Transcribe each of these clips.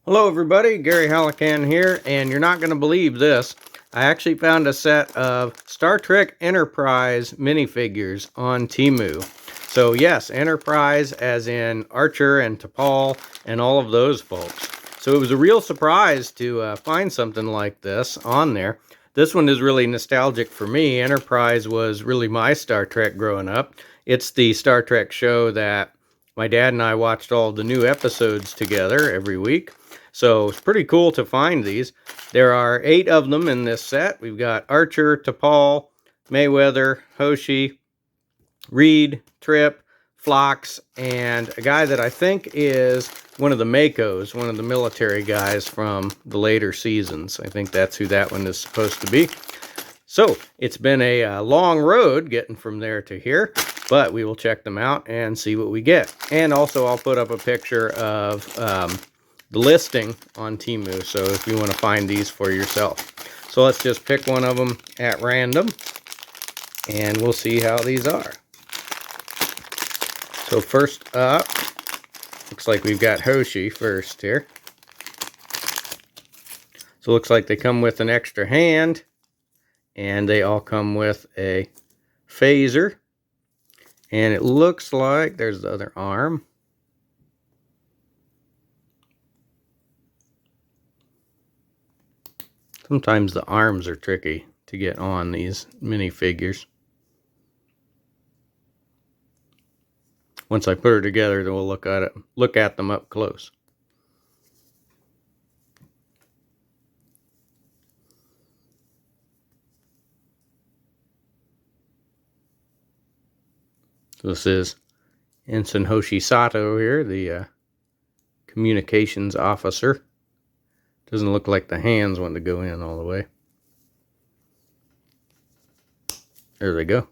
Hello everybody, Gary Hallican here, and you're not going to believe this. I actually found a set of Star Trek Enterprise minifigures on Temu. So yes, Enterprise as in Archer and T'Pol and all of those folks. So it was a real surprise to find something like this on there. This one is really nostalgic for me. Enterprise was really my Star Trek growing up. It's the Star Trek show that my dad and I watched all the new episodes together every week. So it's pretty cool to find these. There are 8 of them in this set. We've got Archer, T'Pol, Mayweather, Hoshi, Reed, Trip, Phlox, and a guy that I think is one of the Makos, one of the military guys from the later seasons. I think that's who that one is supposed to be. So it's been a long road getting from there to here, but we will check them out and see what we get. And also I'll put up a picture of the listing on Temu, so if you want to find these for yourself. So let's just pick one of them at random, and we'll see how these are. So first up, looks like we've got Hoshi first here. So it looks like they come with an extra hand, and they all come with a phaser. And it looks like there's the other arm. Sometimes the arms are tricky to get on these minifigures. Once I put her together, then we'll look at them up close. So this is Ensign Hoshi Sato here, the communications officer. Doesn't look like the hands want to go in all the way. There they go.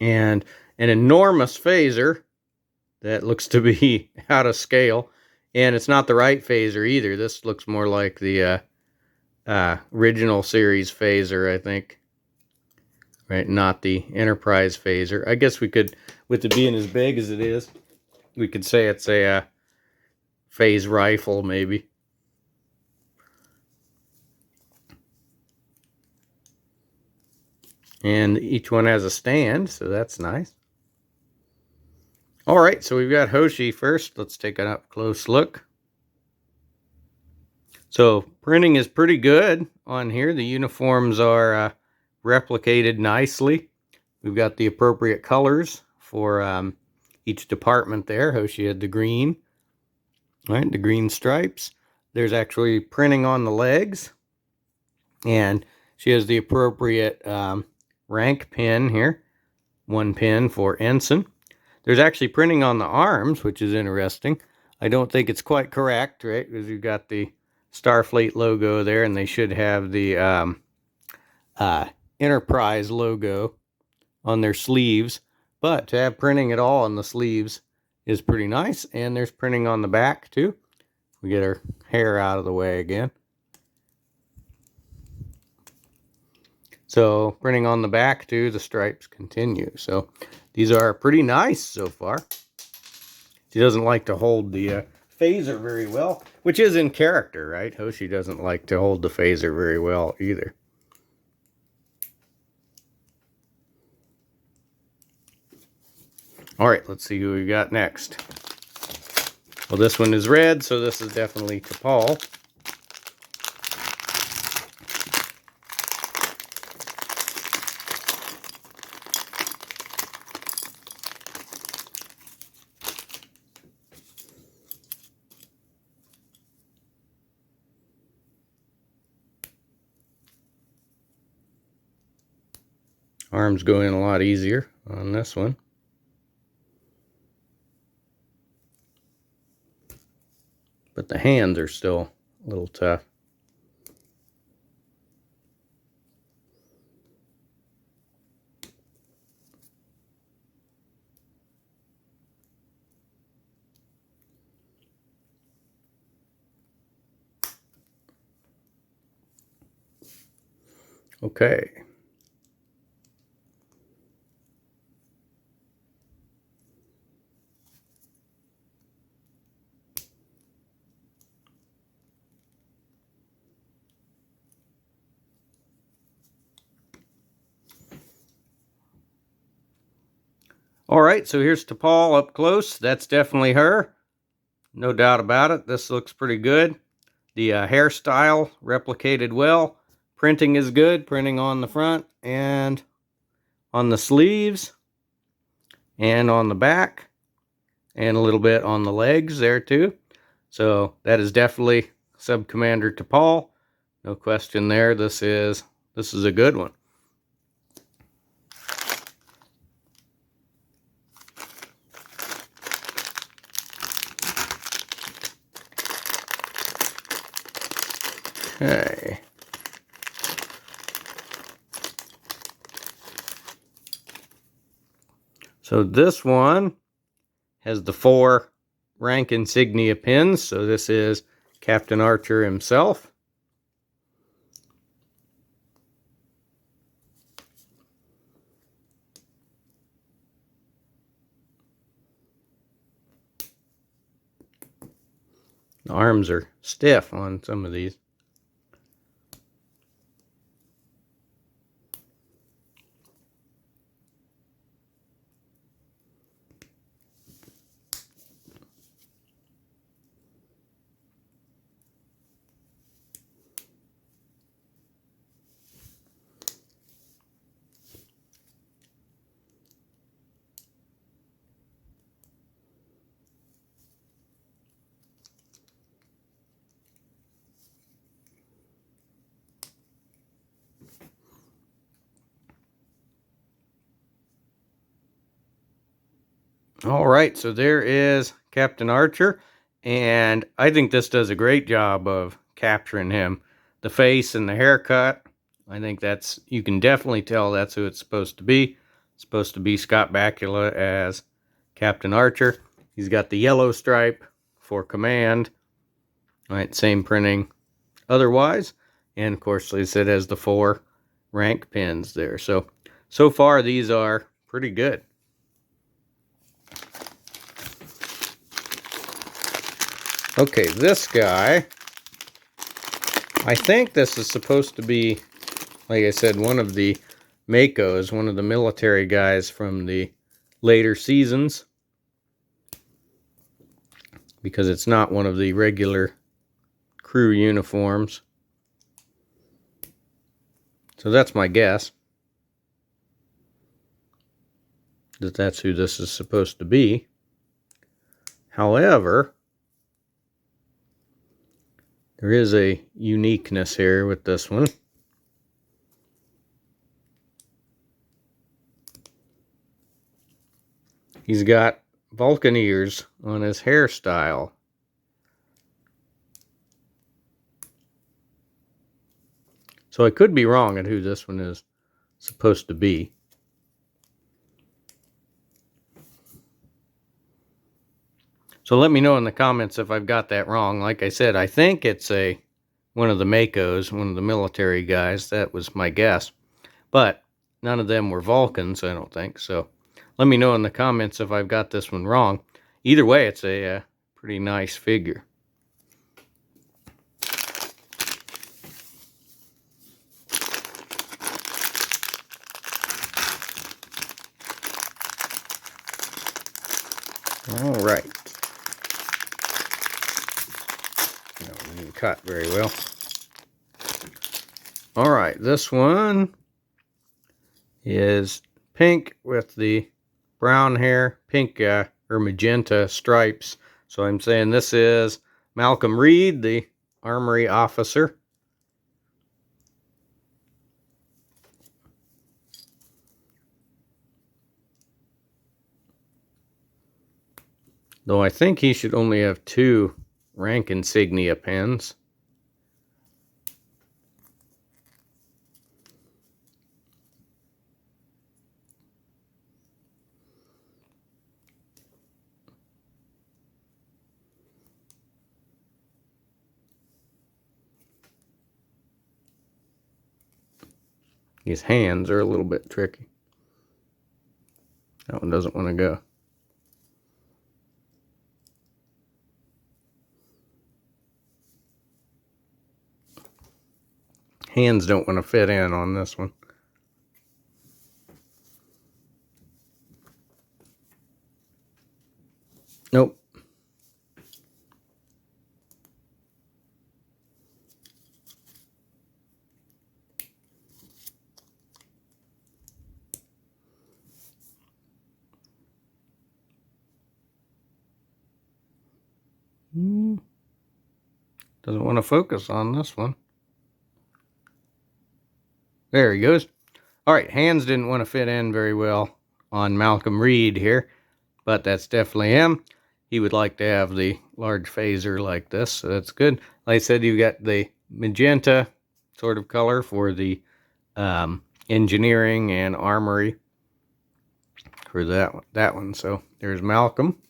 And an enormous phaser that looks to be out of scale. And it's not the right phaser either. This looks more like the original series phaser, I think. Right, not the Enterprise phaser. I guess we could, with it being as big as it is, we could say it's a phase rifle, maybe. And each one has a stand, so that's nice. All right, so we've got Hoshi first. Let's take an up close look. So printing is pretty good on here. The uniforms are replicated nicely. We've got the appropriate colors for each department there. Hoshi had the green, right? The green stripes. There's actually printing on the legs, and she has the appropriate rank pin here. 1 pin for ensign. There's actually printing on the arms, which is interesting. I don't think it's quite correct, right? Because you've got the Starfleet logo there, and they should have the Enterprise logo on their sleeves. But to have printing at all on the sleeves is pretty nice. And there's printing on the back too. We get our hair out of the way again. So printing on the back too, the stripes continue. So these are pretty nice so far. She doesn't like to hold the phaser very well, which is in character, right? Hoshi doesn't like to hold the phaser very well either. All right, let's see who we got next. Well, this one is red, so this is definitely T'Pol. Arms go in a lot easier on this one. But the hands are still a little tough. Okay. All right, so here's T'Pol up close. That's definitely her. No doubt about it. This looks pretty good. The hairstyle replicated well. Printing is good. Printing on the front and on the sleeves and on the back and a little bit on the legs there too. So that is definitely Sub-Commander T'Pol. No question there. This is a good one. Okay. So this one has the 4 rank insignia pins. So this is Captain Archer himself. The arms are stiff on some of these. All right, so there is Captain Archer, and I think this does a great job of capturing him. The face and the haircut, I think you can definitely tell that's who it's supposed to be. It's supposed to be Scott Bakula as Captain Archer. He's got the yellow stripe for command. All right, same printing otherwise. And of course, like I said, has the 4 rank pins there. So far these are pretty good. Okay, this guy, I think this is supposed to be, like I said, one of the Makos, one of the military guys from the later seasons, because it's not one of the regular crew uniforms. So that's my guess, that that's who this is supposed to be. However, there is a uniqueness here with this one. He's got Vulcan ears on his hairstyle. So I could be wrong at who this one is supposed to be. So let me know in the comments if I've got that wrong. Like I said, I think it's one of the Makos, one of the military guys. That was my guess. But none of them were Vulcans, I don't think. So let me know in the comments if I've got this one wrong. Either way, it's a pretty nice figure. All right. No, it didn't cut very well. All right, this one is pink with the brown hair, pink or magenta stripes. So I'm saying this is Malcolm Reed, the armory officer. Though I think he should only have 2 rank insignia pins. His hands are a little bit tricky. That one doesn't want to go. Hands don't want to fit in on this one. Nope. Doesn't want to focus on this one. There he goes. All right, hands didn't want to fit in very well on Malcolm Reed here, but that's definitely him. He would like to have the large phaser like this, so that's good. Like I said, you've got the magenta sort of color for the engineering and armory for that one. So there's Malcolm.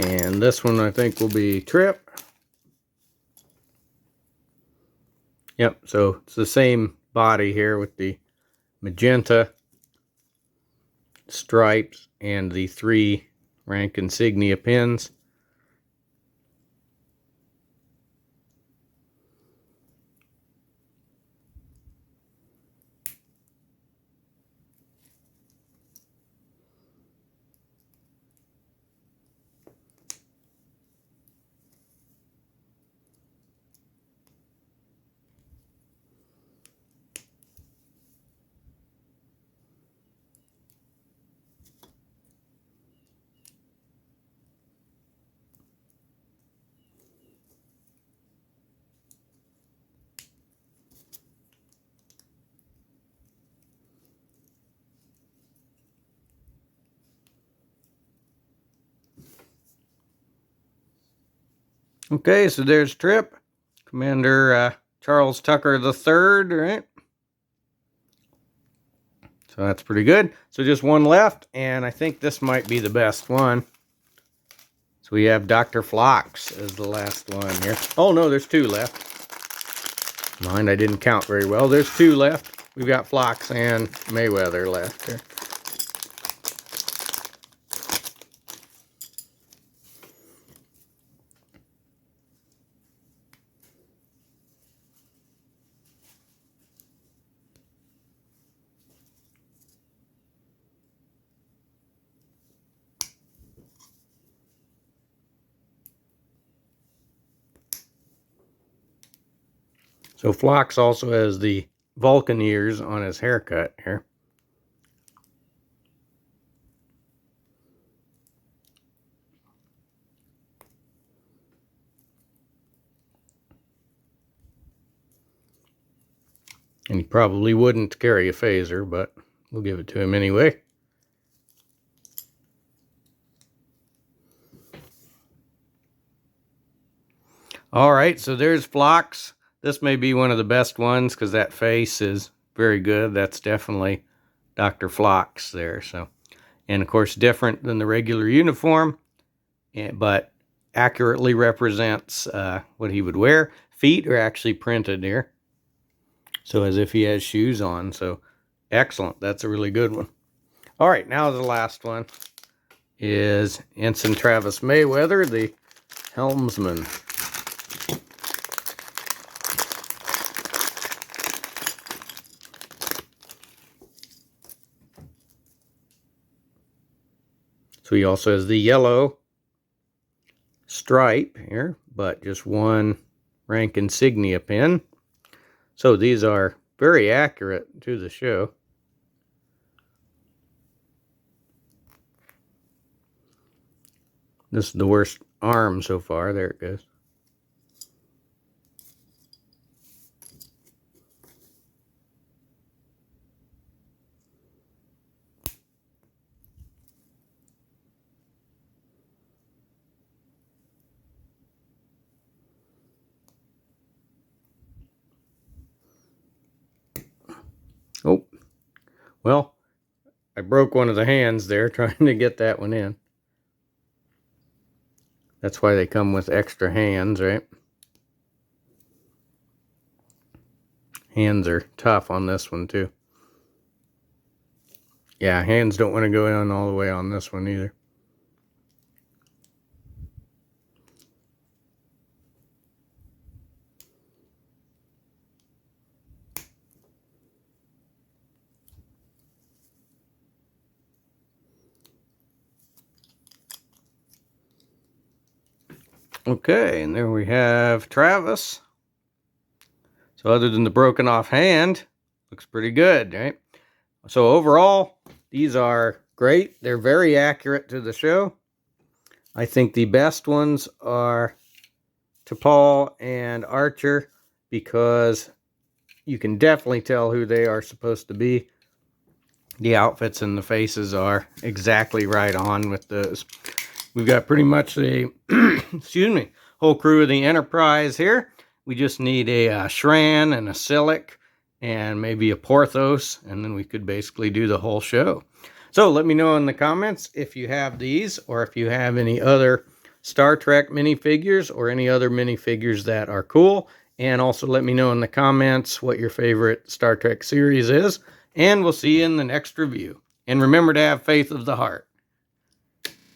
And this one I think will be Trip. Yep, so it's the same body here with the magenta stripes and the 3 rank insignia pins. Okay, so there's Trip, Commander Charles Tucker III, right? So that's pretty good. So just one left, and I think this might be the best one. So we have Dr. Phlox as the last one here. Oh no, there's 2 left. Mind, I didn't count very well. There's 2 left. We've got Phlox and Mayweather left here. So Phlox also has the Vulcan ears on his haircut here. And he probably wouldn't carry a phaser, but we'll give it to him anyway. All right, so there's Phlox. This may be one of the best ones because that face is very good. That's definitely Dr. Phlox there. So, and of course, different than the regular uniform, but accurately represents what he would wear. Feet are actually printed here, so as if he has shoes on. So, excellent. That's a really good one. All right, now the last one is Ensign Travis Mayweather, the helmsman. So he also has the yellow stripe here, but just 1 rank insignia pin. So these are very accurate to the show. This is the worst arm so far. There it goes. Oh, well, I broke one of the hands there trying to get that one in. That's why they come with extra hands, right? Hands are tough on this one too. Yeah, hands don't want to go in all the way on this one either. Okay, and there we have Travis. So other than the broken off hand, looks pretty good, right? So overall, these are great. They're very accurate to the show. I think the best ones are T'Pol and Archer because you can definitely tell who they are supposed to be. The outfits and the faces are exactly right on with those. We've got pretty much the excuse me, whole crew of the Enterprise here. We just need a Shran and a Silic and maybe a Porthos, and then we could basically do the whole show. So let me know in the comments if you have these or if you have any other Star Trek minifigures or any other minifigures that are cool. And also let me know in the comments what your favorite Star Trek series is. And we'll see you in the next review. And remember to have faith of the heart.